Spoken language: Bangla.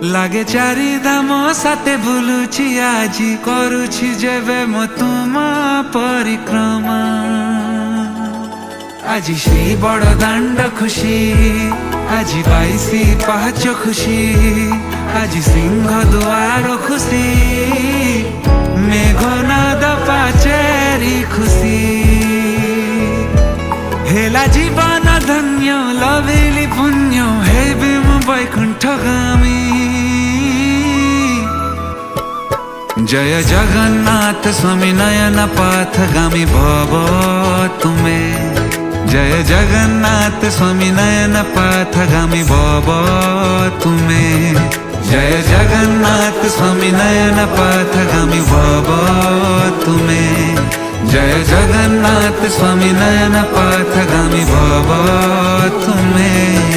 লাগে চারিধাম সাথে বুলুছি আজি করুছি যেবে মো তুমা পরিক্রমা আজি সেই বড় দাণ্ড খুশি আজি বাইশি পাহাচ খুশি আজি সিংহ দুয়ার খুশি মেঘনাদ পাচেরি খুশি হেলা জীবন ধন্য লভিলি পুণ্য হেবি মু বৈকুণ্ঠগামী जय जगन्नाथ स्वामी नयन पथगामी भव तुमे जय जगन्नाथ स्वामी नयन पथगामी भव तुमे जय जगन्नाथ स्वामी नयन पथगामी भव तुमे जय जगन्नाथ स्वामी नयन पथगामी भव तुमे।